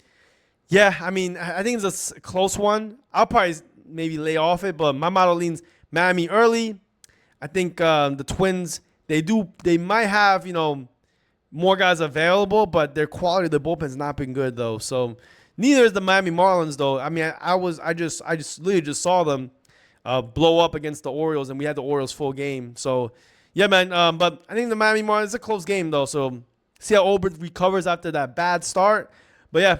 [SPEAKER 1] it's a close one. I'll probably maybe lay off it, but my model leans Miami early. I think the Twins, they might have, more guys available, but their quality of the bullpen has not been good, though. So neither is the Miami Marlins, though. I just literally just saw them blow up against the Orioles, and we had the Orioles full game. So Yeah, man. But I think the Miami Marlins is a close game though. So see how Ober recovers after that bad start. But yeah,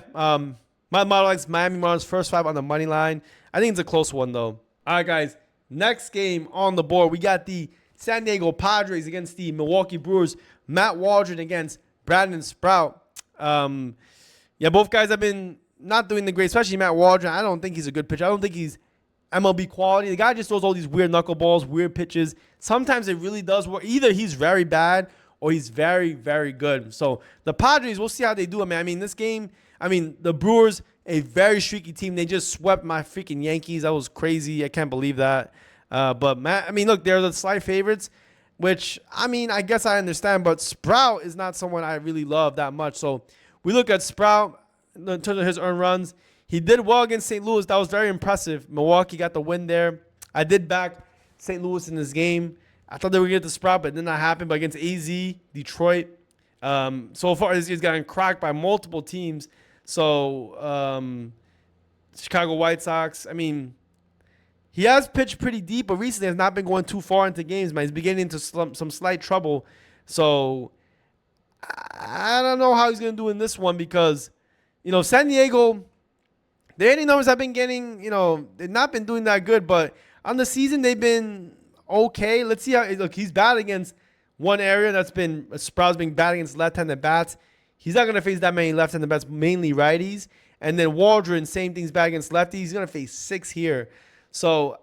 [SPEAKER 1] my model likes Miami Marlins first 5 on the money line. I think it's a close one though. All right, guys. Next game on the board, we got the San Diego Padres against the Milwaukee Brewers. Matt Waldron against Brandon Sprout. Yeah, both guys have been not doing the great, especially Matt Waldron. I don't think he's a good pitcher. I don't think he's MLB quality. The guy just throws all these weird knuckleballs, weird pitches. Sometimes it really does work. Either he's very bad or he's very, very good. So the Padres, we'll see how they do. I mean, this game, the Brewers, a very streaky team. They just swept my freaking Yankees. That was crazy. I can't believe that. But Matt, look, they're the slight favorites, which, I guess I understand. But Sprout is not someone I really love that much. So we look at Sprout in terms of his earned runs. He did well against St. Louis. That was very impressive. Milwaukee got the win there. I did back St. Louis in this game. I thought they were going to get the Sprout, but it did not happen. But against AZ, Detroit, so far he's gotten cracked by multiple teams. So Chicago White Sox, he has pitched pretty deep, but recently has not been going too far into games, man. He's beginning into some slight trouble. So I don't know how he's going to do in this one because, San Diego, their hitting numbers have been getting, they've not been doing that good, but on the season they've been okay. Let's see how, look, he's bad against one area. That's been, Sprout's been bad against left-handed bats. He's not going to face that many left-handed bats, mainly righties. And then Waldron, same thing's bad against lefties. He's going to face 6 here. So,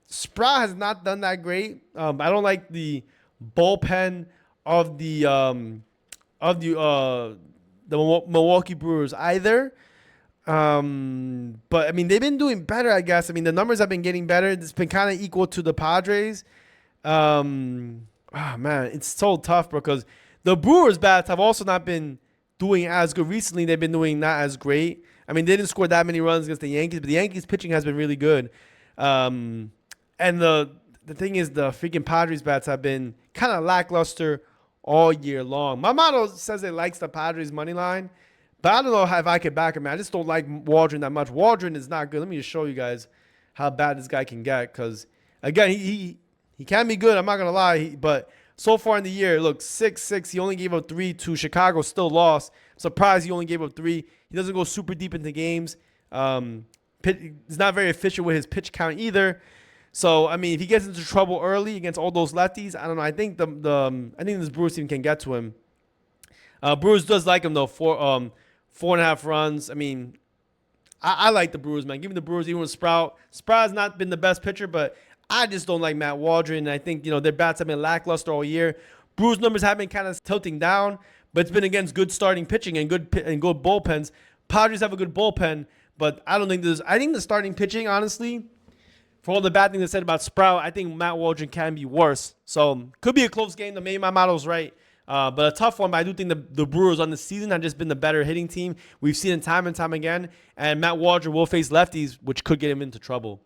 [SPEAKER 1] Sprout has not done that great. I don't like the bullpen of the Milwaukee Brewers either. But they've been doing better, I guess. The numbers have been getting better. It's been kind of equal to the Padres. Man, it's so tough because the Brewers bats have also not been doing as good. Recently, they've been doing not as great. They didn't score that many runs against the Yankees, but the Yankees pitching has been really good. And the thing is, the freaking Padres bats have been kind of lackluster all year long. My model says it likes the Padres money line, but I don't know if I could back him. I just don't like Waldron that much. Waldron is not good. Let me just show you guys how bad this guy can get. Because, again, he can be good. I'm not going to lie. But so far in the year, look, 6-6. He only gave up 3 to Chicago. Still lost. Surprised he only gave up 3. He doesn't go super deep into games. He's not very efficient with his pitch count either. So, if he gets into trouble early against all those lefties, I don't know. I think this Brewers team can get to him. Brewers does like him, though. 4.5 runs. I like the Brewers, man. Give me the Brewers even with Sprout. Sprout has not been the best pitcher, but I just don't like Matt Waldron. And I think, their bats have been lackluster all year. Brewers numbers have been kind of tilting down, but it's been against good starting pitching and good bullpens. Padres have a good bullpen, but I don't think I think the starting pitching, honestly, for all the bad things I said about Sprout, I think Matt Waldron can be worse. So could be a close game. Maybe my model's right. But a tough one. But I do think the Brewers on the season have just been the better hitting team. We've seen it time and time again. And Matt Waldron will face lefties, which could get him into trouble.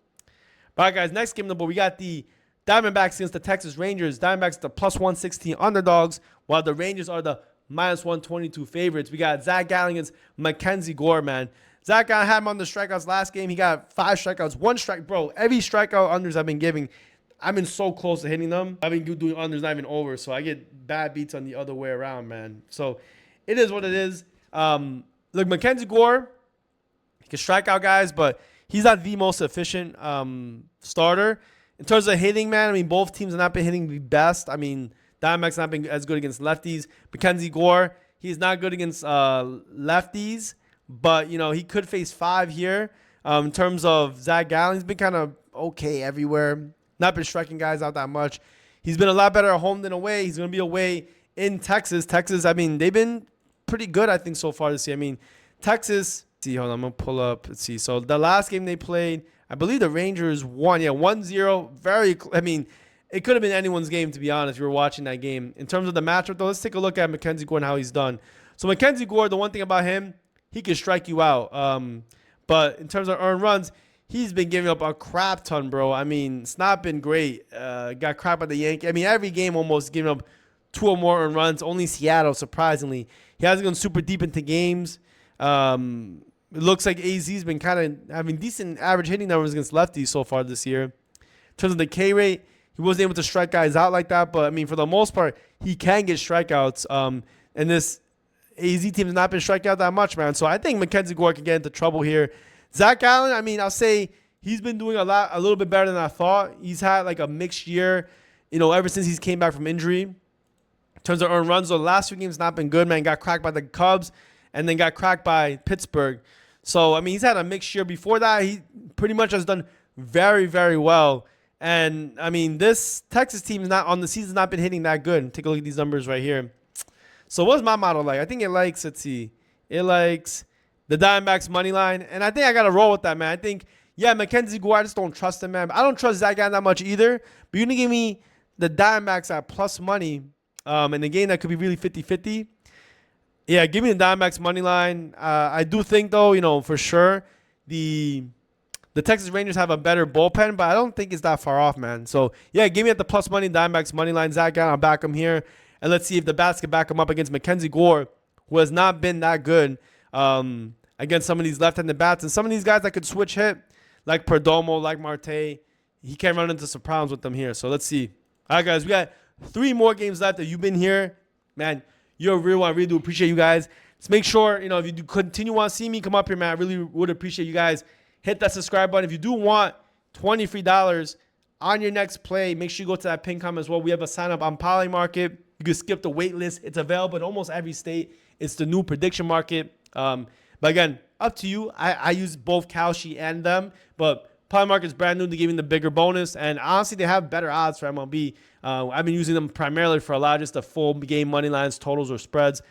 [SPEAKER 1] All right, guys, next game on the board, we got the Diamondbacks against the Texas Rangers. Diamondbacks the +116 underdogs, while the Rangers are the -122 favorites. We got Zach Gallen against Mackenzie Gore, man. Zach Gallen had him on the strikeouts last game. He got 5 strikeouts, 1 strike. Bro, every strikeout unders I've been giving, I've been so close to hitting them. I've been doing unders not even over, so I get bad beats on the other way around, man. So it is what it is. Look, Mackenzie Gore, he can strike out guys, but he's not the most efficient starter. In terms of hitting, man, both teams have not been hitting the best. Diamondbacks not been as good against lefties. Mackenzie Gore, he's not good against lefties, but, he could face 5 here. In terms of Zach Gallen, he's been kind of okay everywhere. Not been striking guys out that much. He's been a lot better at home than away. He's going to be away in Texas. Texas, they've been pretty good, I think, so far this year. Texas, hold on, I'm going to pull up. Let's see. So the last game they played, I believe the Rangers won. Yeah, 1-0. It could have been anyone's game, to be honest, if you were watching that game. In terms of the matchup, though, let's take a look at Mackenzie Gore and how he's done. So Mackenzie Gore, the one thing about him, he can strike you out. But in terms of earned runs, he's been giving up a crap ton, bro. It's not been great. Got crap at the Yankees. Every game almost giving up 2 or more earned runs. Only Seattle, surprisingly. He hasn't gone super deep into games. It looks like AZ's been kind of having decent average hitting numbers against lefties so far this year. In terms of the K rate, he wasn't able to strike guys out like that. But I mean, for the most part, he can get strikeouts. And this AZ team has not been striking out that much, man. So I think Mackenzie Gore can get into trouble here. Zach Allen, I mean, I'll say he's been doing a little bit better than I thought. He's had like a mixed year, ever since he's came back from injury. In terms of earned runs, the last 2 games not been good, man. Got cracked by the Cubs and then got cracked by Pittsburgh. So, I mean, he's had a mixed year. Before that, he pretty much has done very, very well. And, I mean, this Texas team is not on the season's not been hitting that good. Take a look at these numbers right here. So, what's my model like? I think it likes, let's see, it likes the Diamondbacks money line. And I think I got to roll with that, man. I think, yeah, Mackenzie Gore, I just don't trust him, man. I don't trust Zach Allen that much either. But you're going to give me the Diamondbacks at plus money in a game that could be really 50-50. Yeah, give me the Diamondbacks money line. I do think, though, for sure, the Texas Rangers have a better bullpen, but I don't think it's that far off, man. So, yeah, give me at the plus money, Diamondbacks money line. Zach Allen, I'll back him here. And let's see if the bats can back him up against Mackenzie Gore, who has not been that good against some of these left-handed bats. And some of these guys that could switch hit, like Perdomo, like Marte, he can run into some problems with them here. So, let's see. All right, guys, we got 3 more games left. That you've been here, man, you're a real one. I really do appreciate you guys. Just make sure, if you do continue want to see me come up here, man, I really would appreciate you guys. Hit that subscribe button. If you do want $20 free on your next play, make sure you go to that pin comment as well. We have a sign up on Poly Market. You can skip the wait list. It's available in almost every state. It's the new prediction market. But again, up to you. I use both Kalshi and them, but Poly Market is brand new. They're giving the bigger bonus, and honestly, they have better odds for MLB. I've been using them primarily for a lot of just the full game money lines, totals, or spreads.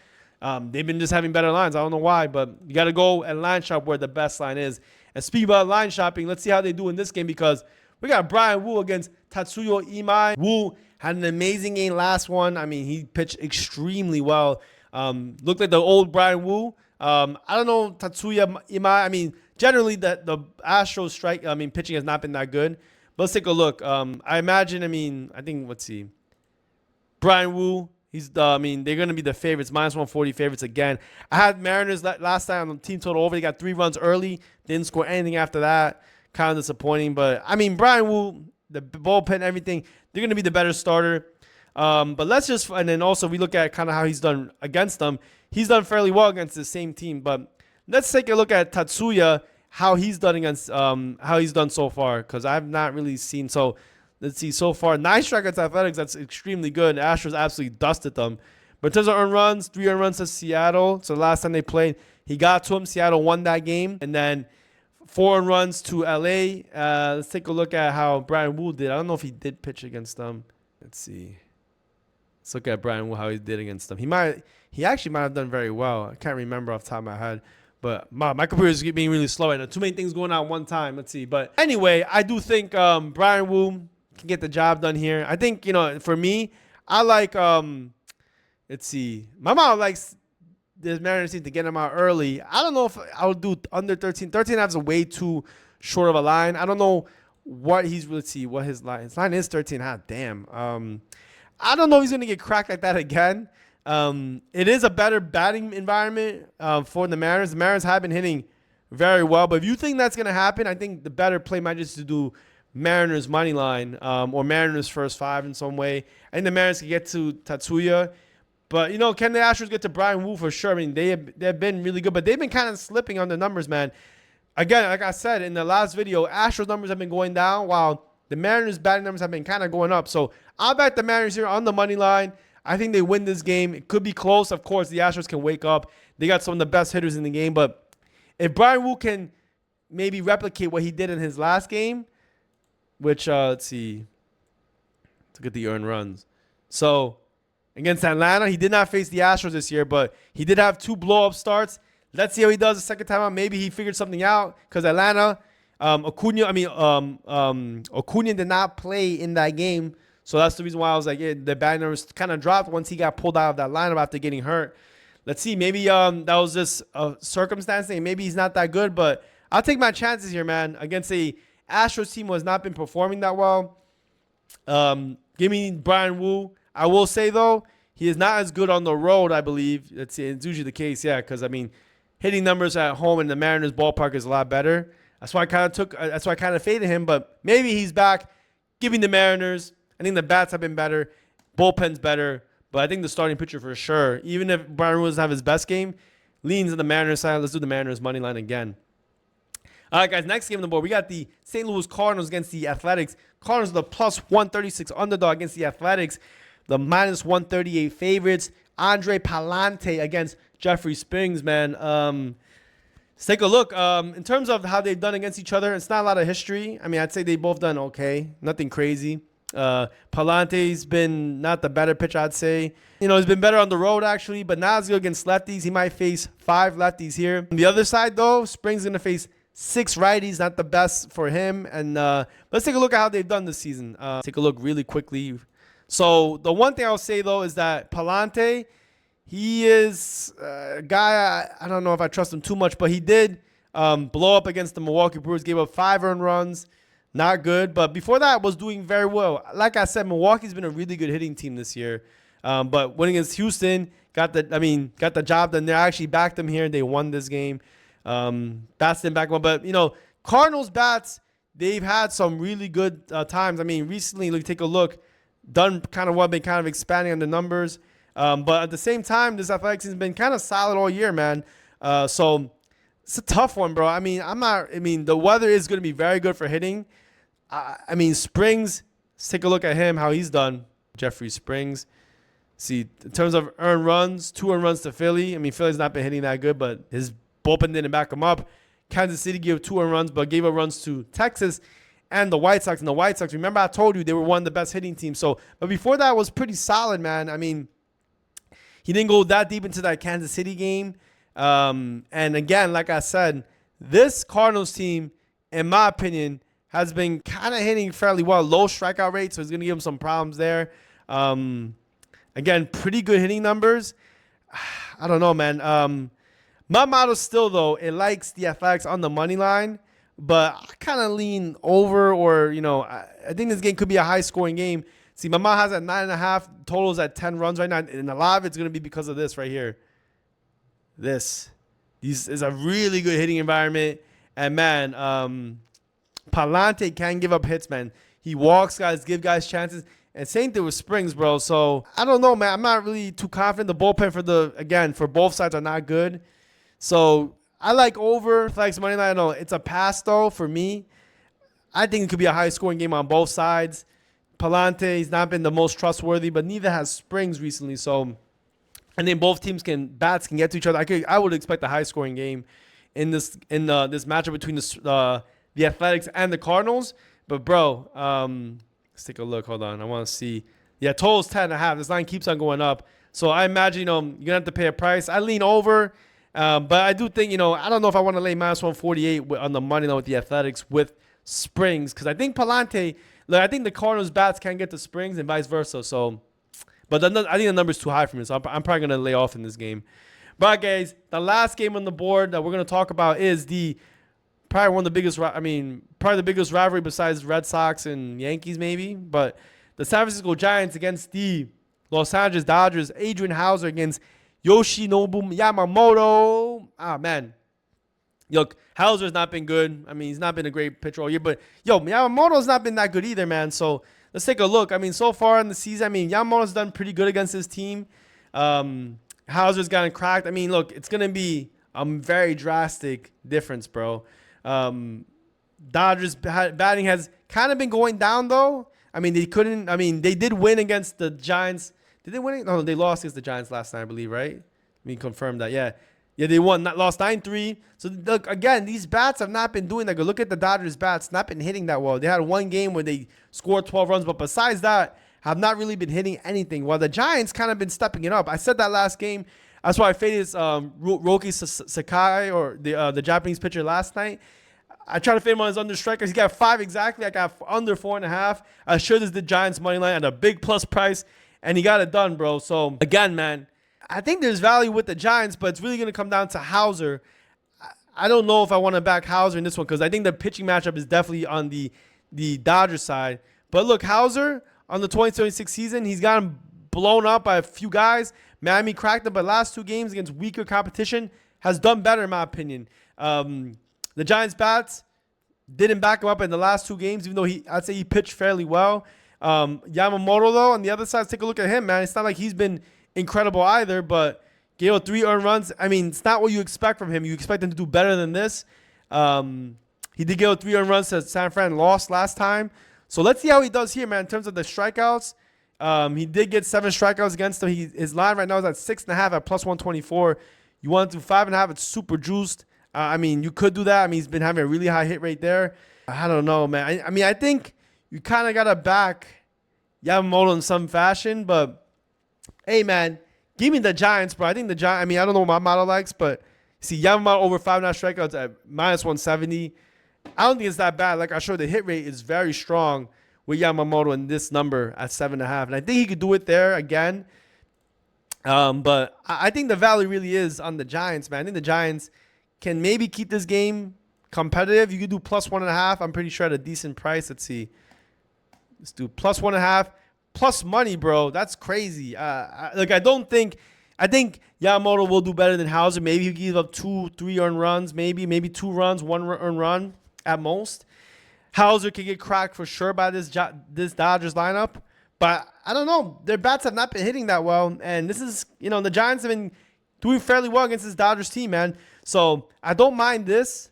[SPEAKER 1] They've been just having better lines. I don't know why, but you got to go and line shop where the best line is. And speaking about line shopping, let's see how they do in this game because we got Brian Wu against Tatsuya Imai. Wu had an amazing game last one. I mean, he pitched extremely well. Looked like the old Brian Wu. I don't know Tatsuya Imai. I mean, generally the Astros pitching has not been that good. But let's take a look. I imagine, let's see. Brian Wu, they're going to be the favorites, minus 140 favorites again. I had Mariners last time on the team total over. They got 3 runs early. Didn't score anything after that. Kind of disappointing. But, Brian Wu, the bullpen, everything, they're going to be the better starter. And then also we look at kind of how he's done against them. He's done fairly well against the same team. But let's take a look at Tatsuya, how he's done so far, because I've not really seen. So let's see so far. 9 strikeouts Athletics, that's extremely good. The Astros absolutely dusted them. But in terms of earned runs, 3 earned runs to Seattle. So the last time they played, he got to him. Seattle won that game. And then 4 earned runs to LA. Let's take a look at how Brian Wu did. I don't know if he did pitch against them. Let's see. Let's look at Brian Wu, how he did against them. He actually might have done very well. I can't remember off the top of my head. But my computer is being really slow right now. Too many things going on at one time. Let's see. But anyway, I do think Brian Wu can get the job done here. I think, for me, I like, let's see. My mom likes this Mariners team to get him out early. I don't know if I'll do under 13. 13 is a way too short of a line. I don't know what let's see, what his line. His line is 13. Damn. I don't know if he's going to get cracked like that again. It is a better batting environment for the Mariners. The Mariners have been hitting very well. But if you think that's going to happen, I think the better play might just to do Mariners money line or Mariners first 5 in some way. I think the Mariners can get to Tatsuya. But, can the Astros get to Brian Wu for sure? They've been really good. But they've been kind of slipping on the numbers, man. Again, like I said in the last video, Astros numbers have been going down while the Mariners batting numbers have been kind of going up. So I'll bet the Mariners here on the money line. I think they win this game. It could be close. Of course, the Astros can wake up. They got some of the best hitters in the game. But if Brian Wu can maybe replicate what he did in his last game, which, let's see. Let's look at the earned runs. So against Atlanta, he did not face the Astros this year, but he did have 2 blow-up starts. Let's see how he does the second time out. Maybe he figured something out because Atlanta, Acuna did not play in that game. So that's the reason why I was like, yeah, the batting numbers kind of dropped once he got pulled out of that lineup after getting hurt. Let's see. Maybe that was just a circumstance thing. Maybe he's not that good, but I'll take my chances here, man. Against a Astros team who has not been performing that well. Give me Brian Wu. I will say, though, he is not as good on the road, I believe. It's usually the case, yeah, because, hitting numbers at home in the Mariners ballpark is a lot better. That's why I kind of faded him, but maybe he's back. Giving the Mariners I think the bats have been better, bullpen's better, but I think the starting pitcher for sure, even if Brian Ruiz have his best game, leans on the Mariners side. Let's do the Mariners money line again. All right, guys, next game on the board, we got the St. Louis Cardinals against the Athletics. Cardinals are the plus 136 underdog against the Athletics, the minus 138 favorites. Andre Palante against Jeffrey Springs, man. Let's take a look. In terms of how they've done against each other, it's not a lot of history. I mean, I'd say they both done okay. Nothing crazy. Palante's been not the better pitcher, I'd say. You know, he's been better on the road, actually, but now he's good against lefties. He might face 5 lefties here. On the other side, though, Springs is going to face 6 righties, not the best for him. And let's take a look at how they've done this season. Take a look really quickly. So the one thing I'll say, though, is that Palante, he is a guy, I don't know if I trust him too much, but he did blow up against the Milwaukee Brewers, gave up 5 earned runs. Not good. But before that, was doing very well. Like I said, Milwaukee's been a really good hitting team this year. But winning against Houston, got the job done. They actually backed them here. They won this game. Bats didn't back them up. But, you know, Cardinals bats, they've had some really good times. I mean, recently, take a look. Done kind of well, been kind of expanding on the numbers. But at the same time, this Athletics has been kind of solid all year, man. So it's a tough one, bro. I mean, the weather is going to be very good for hitting. I mean, Springs, let's take a look at him, how he's done. Jeffrey Springs. See, in terms of earned runs, 2 earned runs to Philly. I mean, Philly's not been hitting that good, but his bullpen didn't back him up. Kansas City gave 2 earned runs, but gave up runs to Texas and the White Sox. And the White Sox, remember I told you they were one of the best hitting teams. So, but before that was pretty solid, man. I mean, he didn't go that deep into that Kansas City game. And again, like I said, this Cardinals team, in my opinion, has been kind of hitting fairly well. Low strikeout rate, so it's going to give him some problems there. Again, pretty good hitting numbers. I don't know, man. My model still, though, it likes the Athletics on the money line, but I kind of lean over, or, you know, I think this game could be a high-scoring game. See, my mom has at 9.5, totals at 10 runs right now, and a lot of it's going to be because of this right here. This is a really good hitting environment, and, man, Palante can give up hits, man. He walks guys, give guys chances. And same thing with Springs, bro. So I don't know, man. I'm not really too confident. The bullpen for both sides are not good. So I like over Flags money line. I know it's a pass though for me. I think it could be a high scoring game on both sides. Palante, he's not been the most trustworthy, but neither has Springs recently. So I think both teams bats can get to each other. I would expect a high scoring game in this matchup between the Athletics and the Cardinals. But, bro, let's take a look. Hold on. I want to see. Yeah, total's 10.5. This line keeps on going up. So I imagine, you know, you're going to have to pay a price. I lean over. But I do think, you know, I don't know if I want to lay minus 148 on the money line with the Athletics with Springs. Because I think Palante, I think the Cardinals bats can get to Springs and vice versa. So, but I think the number's too high for me. So I'm probably going to lay off in this game. But, guys, the last game on the board that we're going to talk about is probably the biggest rivalry besides Red Sox and Yankees, maybe. But the San Francisco Giants against the Los Angeles Dodgers. Adrian Hauser against Yoshinobu Yamamoto. Ah, man. Look, Hauser's not been good. I mean, he's not been a great pitcher all year. But, Yamamoto's not been that good either, man. So let's take a look. I mean, so far in the season, Yamamoto's done pretty good against his team. Hauser's gotten cracked. I mean, look, it's going to be a very drastic difference, bro. Dodgers batting has kind of been going down, though. They did win against the Giants. Did they win? No, they lost against the Giants last night, I believe, right? Let me confirm that. Yeah, they won. Lost 9-3. So, look, again, these bats have not been doing that good. Look at the Dodgers bats. Not been hitting that well. They had one game where they scored 12 runs, but besides that, have not really been hitting anything. While the Giants kind of been stepping it up. I said that last game. That's why I faded Roki Sakai, or the Japanese pitcher, last night. I tried to fade him on his under strikers. He got 5 exactly. I got under 4.5. I showed this the Giants money line at a big plus price, and he got it done, bro. So again, man, I think there's value with the Giants, but it's really gonna come down to Hauser. I don't know if I want to back Hauser in this one because I think the pitching matchup is definitely on the Dodgers side. But look, Hauser on the 2026 season, he's gotten blown up by a few guys. Miami cracked him, but last 2 games against weaker competition has done better in my opinion. The Giants bats didn't back him up in the last 2 games, even though I'd say he pitched fairly well. Yamamoto, though, on the other side, let's take a look at him, man. It's not like he's been incredible either, but gave up 3 earned runs. I mean, it's not what you expect from him. You expect him to do better than this. He did give up 3 earned runs to San Fran, lost last time. So let's see how he does here, man, in terms of the strikeouts. He did get 7 strikeouts against him. His line right now is at 6.5 at plus 124. You want to do 5.5, it's super juiced. I mean, you could do that. I mean, he's been having a really high hit rate there. I don't know, man. I mean, I think you kind of got to back Yamamoto in some fashion. But, hey, man, give me the Giants, bro. I think the Giants, I mean, I don't know what my model likes, but see, Yamamoto over 5.5 strikeouts at minus 170. I don't think it's that bad. Like I showed, the hit rate is very strong with Yamamoto in this number at 7.5. And I think he could do it there again. But I think the value really is on the Giants, man. I think the Giants can maybe keep this game competitive. You could do plus 1.5. I'm pretty sure at a decent price. Let's see. Let's do plus 1.5. Plus money, bro. That's crazy. I think Yamamoto will do better than Hauser. Maybe he'll give up 2-3 earned runs. Maybe 2 runs, 1 earned run at most. Hauser can get cracked for sure by this Dodgers lineup. But I don't know. Their bats have not been hitting that well. And this is, the Giants have been doing fairly well against this Dodgers team, man. So I don't mind this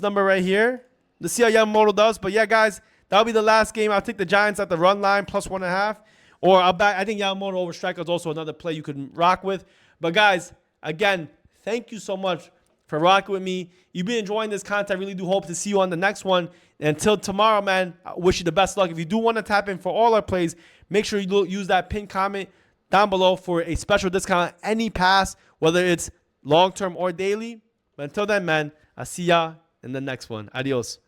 [SPEAKER 1] number right here. Let's see how Yamamoto does. But yeah, guys, that'll be the last game. I'll take the Giants at the run line plus 1.5. Or I think Yamamoto over strikeout is also another play you could rock with. But guys, again, thank you so much for rocking with me. You've been enjoying this content. I really do hope to see you on the next one. Until tomorrow, man, I wish you the best luck. If you do want to tap in for all our plays, make sure you use that pinned comment down below for a special discount on any pass, whether it's long-term or daily. But until then, man, I'll see ya in the next one. Adios.